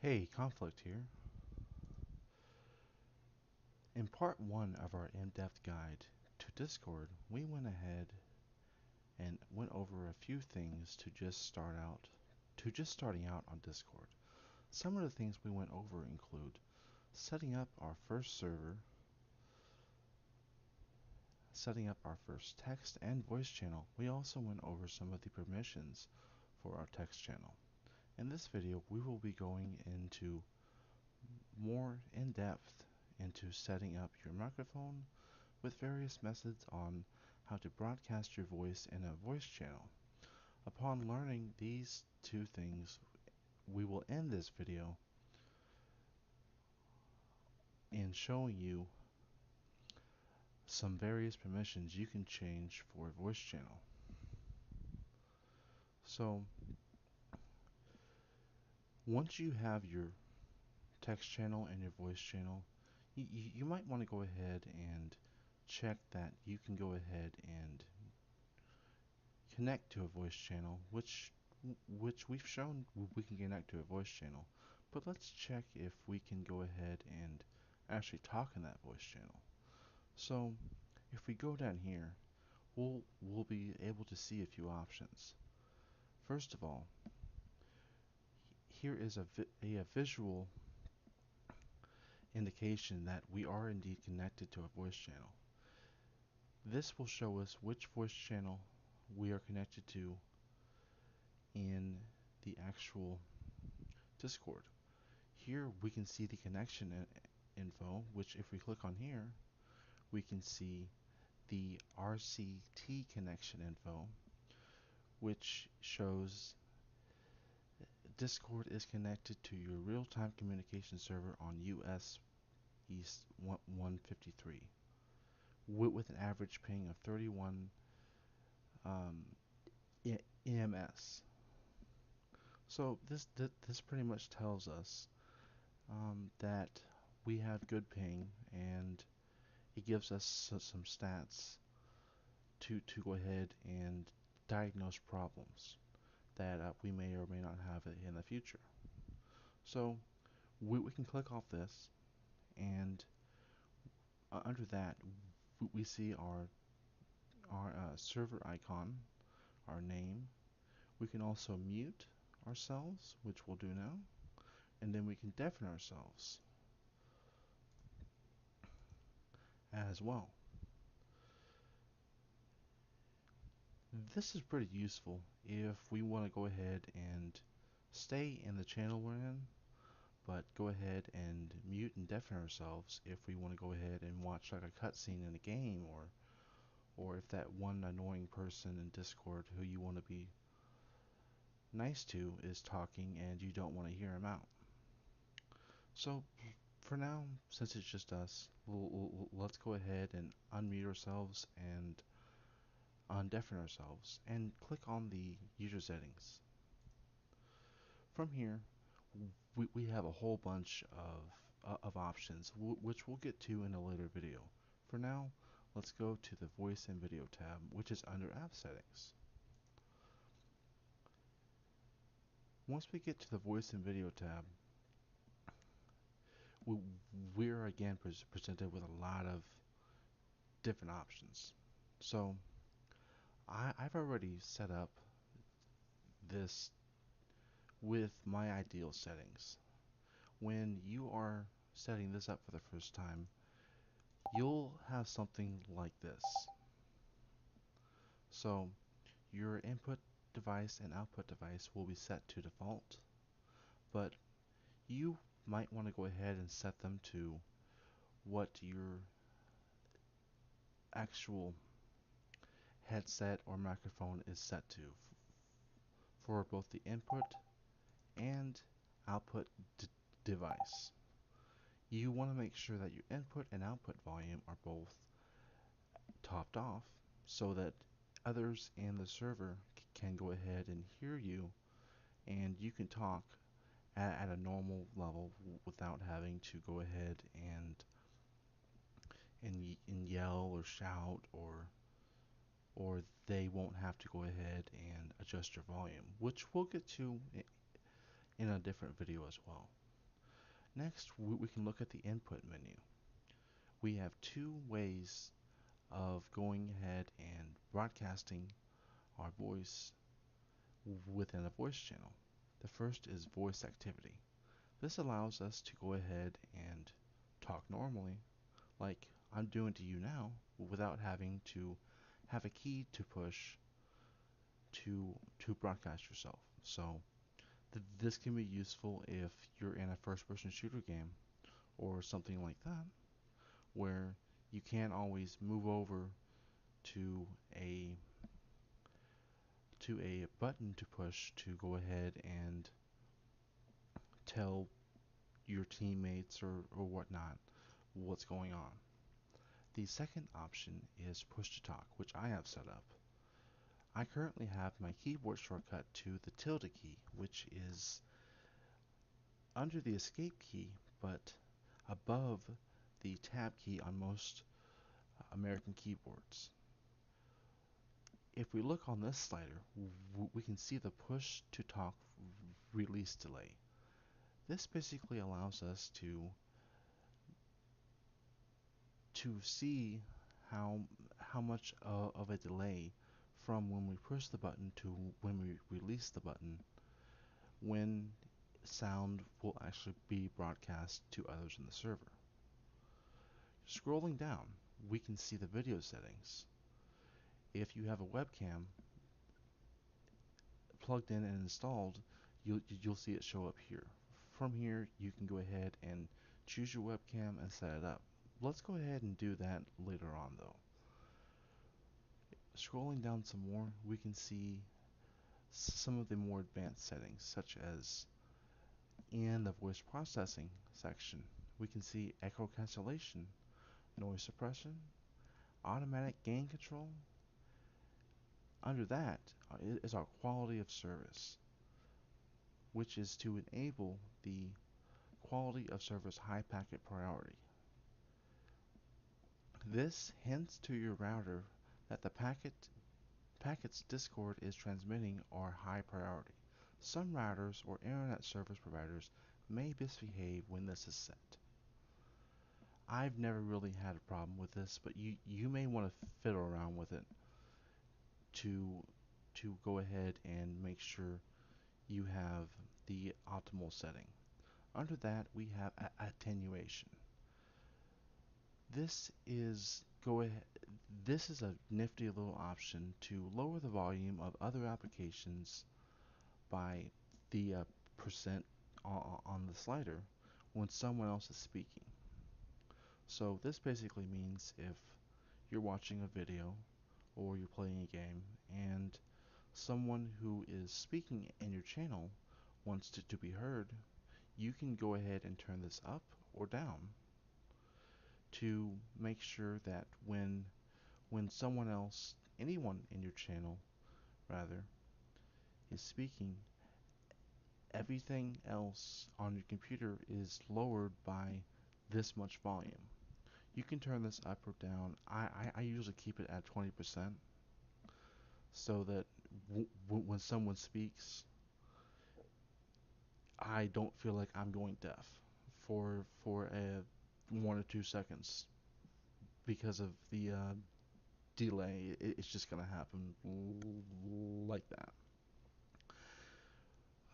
Hey, Conflict here. In part 1 of our in-depth guide to Discord, we went ahead and went over a few things starting out on Discord. Some of the things we went over include setting up our first server, setting up our first text and voice channel. We also went over some of the permissions for our text channel. In this video, we will be going into more in depth into setting up your microphone with various methods on how to broadcast your voice in a voice channel. Upon learning these two things, we will end this video in showing you some various permissions you can change for a voice channel. So, once you have your text channel and your voice channel, you might want to go ahead and check that you can go ahead and connect to a voice channel, which we've shown we can connect to a voice channel. But let's check if we can go ahead and actually talk in that voice channel. So if we go down here, we'll be able to see a few options. First of all, here is a visual indication that we are indeed connected to a voice channel. This will show us which voice channel we are connected to in the actual Discord. Here we can see the connection info, which if we click on here, we can see the RCT connection info, which shows Discord is connected to your real-time communication server on US East 153 with an average ping of 31 EMS. So this pretty much tells us that we have good ping, and it gives us some stats to go ahead and diagnose problems that we may or may not have in the future. So we can click off this, and under that we see our server icon, our name. We can also mute ourselves, which we'll do now, and then we can deafen ourselves as well. This is pretty useful if we want to go ahead and stay in the channel we're in, but go ahead and mute and deafen ourselves if we want to go ahead and watch like a cutscene in a game, or if that one annoying person in Discord who you want to be nice to is talking and you don't want to hear him out. So for now, since it's just us, let's go ahead and unmute ourselves and undeafen ourselves and click on the user settings. From here, we have a whole bunch of options, which we'll get to in a later video. For now, let's go to the voice and video tab, which is under app settings. Once we get to the voice and video tab, we're again presented with a lot of different options. So I've already set up this with my ideal settings. When you are setting this up for the first time, you'll have something like this. So your input device and output device will be set to default, but you might want to go ahead and set them to what your actual headset or microphone is set to for both the input and output device. You want to make sure that your input and output volume are both topped off so that others in the server can go ahead and hear you, and you can talk at a normal level without having to go ahead and yell or shout, or they won't have to go ahead and adjust your volume, which we'll get to in a different video as well. Next, we can look at the input menu. We have two ways of going ahead and broadcasting our voice within a voice channel. The first is voice activity. This allows us to go ahead and talk normally, like I'm doing to you now, without having to have a key to push to broadcast yourself. So this can be useful if you're in a first-person shooter game or something like that, where you can't always move over to a a button to push to go ahead and tell your teammates or whatnot what's going on. The second option is push to talk, which I have set up. I currently have my keyboard shortcut to the tilde key, which is under the escape key but above the tab key on most American keyboards. If we look on this slider, we can see the push to talk release delay. This basically allows us to see how much of a delay from when we push the button to when we release the button, when sound will actually be broadcast to others in the server. Scrolling down, we can see the video settings. If you have a webcam plugged in and installed, you'll see it show up here. From here, you can go ahead and choose your webcam and set it up. Let's go ahead and do that later on though. Scrolling down some more, we can see some of the more advanced settings, such as in the voice processing section, we can see echo cancellation, noise suppression, automatic gain control. Under that is our quality of service, which is to enable the quality of service high packet priority. This hints to your router that the packets Discord is transmitting are high priority. Some routers or internet service providers may misbehave when this is set. I've never really had a problem with this, but you may want to fiddle around with it to go ahead and make sure you have the optimal setting. Under that, we have attenuation. This is this is a nifty little option to lower the volume of other applications by the percent on the slider when someone else is speaking. So this basically means if you're watching a video or you're playing a game and someone who is speaking in your channel wants to be heard, you can go ahead and turn this up or down to make sure that when someone else, anyone in your channel rather, is speaking, everything else on your computer is lowered by this much volume. You can turn this up or down. I usually keep it at 20% so that when someone speaks, I don't feel like I'm going deaf for a 1 or 2 seconds because of the delay. It's just gonna happen like that.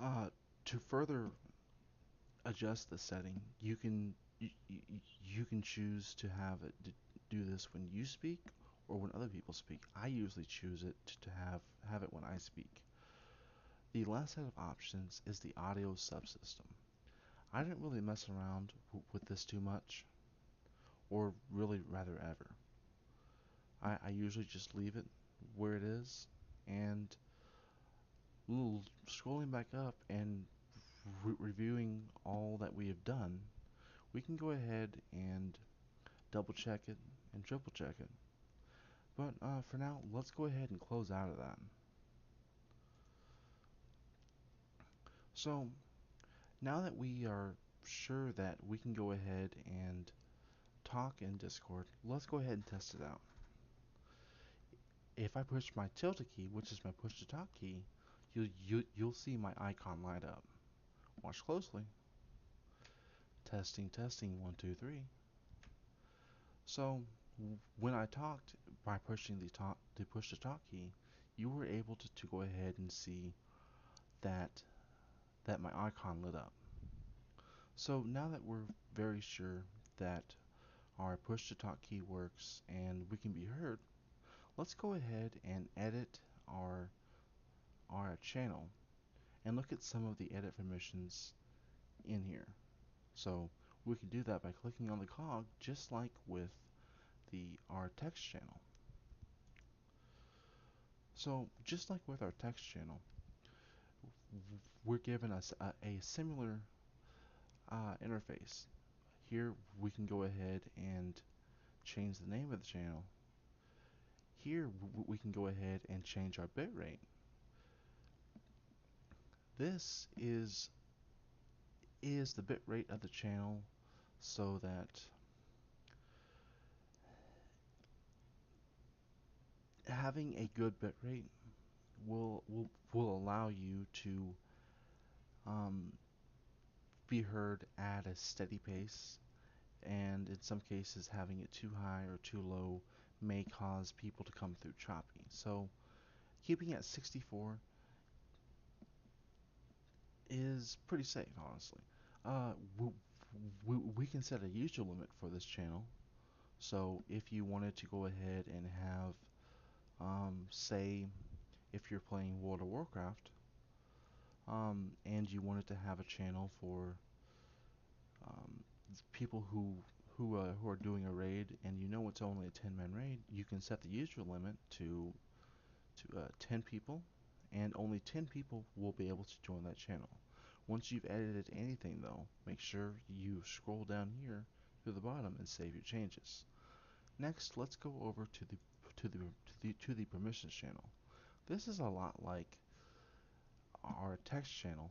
Uh, to further adjust the setting, you can choose to have it do this when you speak or when other people speak. I usually choose it to have it when I speak. The last set of options is the audio subsystem. I didn't really mess around with this too much, or really rather ever. I usually just leave it where it is, and scrolling back up and reviewing all that we have done, we can go ahead and double check it and triple check it. But for now, let's go ahead and close out of that. So now that we are sure that we can go ahead and talk in Discord, let's go ahead and test it out. If I push my tilde key, which is my push to talk key, you'll see my icon light up. Watch closely. Testing, testing, one, two, three. So, when I talked by pushing the push to talk key, you were able to go ahead and see that my icon lit up. So now that we're very sure that our push to talk key works and we can be heard, let's go ahead and edit our channel and look at some of the edit permissions in here. So we can do that by clicking on the cog, just like with the our text channel. So just like with our text channel, we're given us a similar interface. Here we can go ahead and change the name of the channel. Here we can go ahead and change our bitrate. This is the bitrate of the channel, so that having a good bitrate will allow you to um, be heard at a steady pace, and in some cases having it too high or too low may cause people to come through choppy. So keeping it at 64 is pretty safe, honestly. Uh, we can set a user limit for this channel. So if you wanted to go ahead and have, say, if you're playing World of Warcraft, and you wanted to have a channel for um, people who are doing a raid, and you know it's only a 10-man raid, you can set the user limit to 10 people, and only 10 people will be able to join that channel. Once you've edited anything, though, make sure you scroll down here to the bottom and save your changes. Next, let's go over to the permissions channel. This is a lot like our text channel,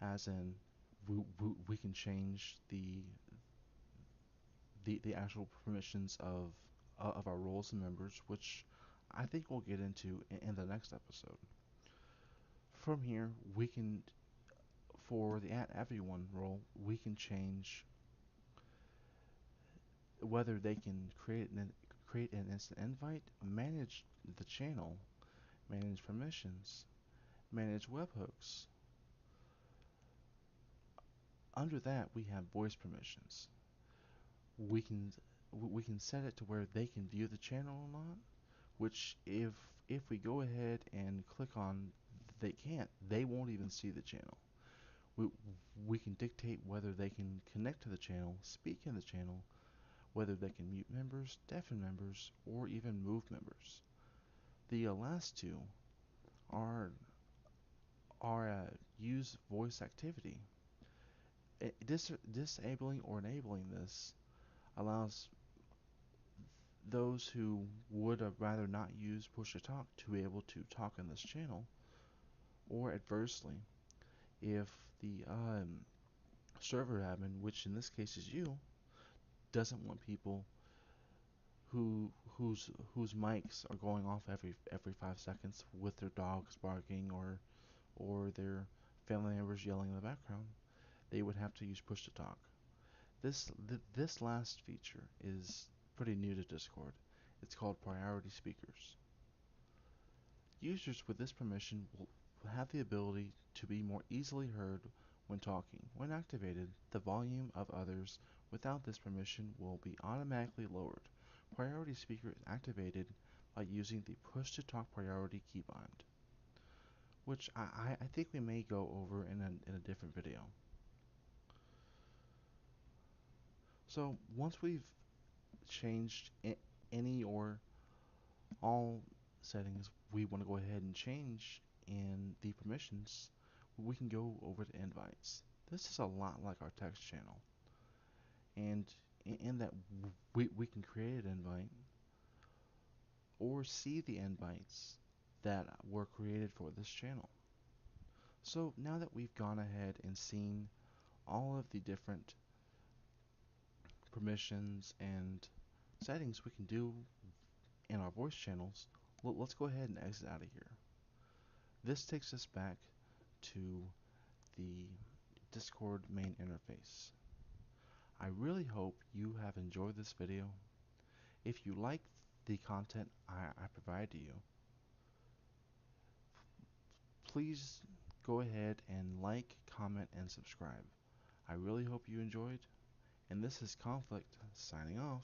as in we can change the actual permissions of our roles and members, which I think we'll get into in the next episode. From here, we can, for the at everyone role, we can change whether they can create an instant invite, manage the channel, manage permissions, manage webhooks. Under that, we have voice permissions. We can we can set it to where they can view the channel or not, which if we go ahead and click on they can't, they won't even see the channel. We we can dictate whether they can connect to the channel, speak in the channel, whether they can mute members, deafen members, or even move members. The last two are use voice activity. Disabling or enabling this allows those who would have rather not use push to talk to be able to talk in this channel, or adversely, if the server admin, which in this case is you, doesn't want people whose mics are going off every 5 seconds with their dogs barking or their family members yelling in the background, they would have to use push to talk. This last feature is pretty new to Discord. It's called priority speakers. Users with this permission will have the ability to be more easily heard when talking. When activated, the volume of others without this permission will be automatically lowered. Priority speaker is activated by using the push to talk priority keybind, which I think we may go over in a different video. So once we've changed any or all settings we want to go ahead and change in the permissions, we can go over to invites. This is a lot like our text channel, and in that we can create an invite or see the invites that were created for this channel. So now that we've gone ahead and seen all of the different permissions and settings we can do in our voice channels, let's go ahead and exit out of here. This takes us back to the Discord main interface. I really hope you have enjoyed this video. If you like the content I provide to you, please go ahead and like, comment, and subscribe. I really hope you enjoyed, and this is Conflict signing off.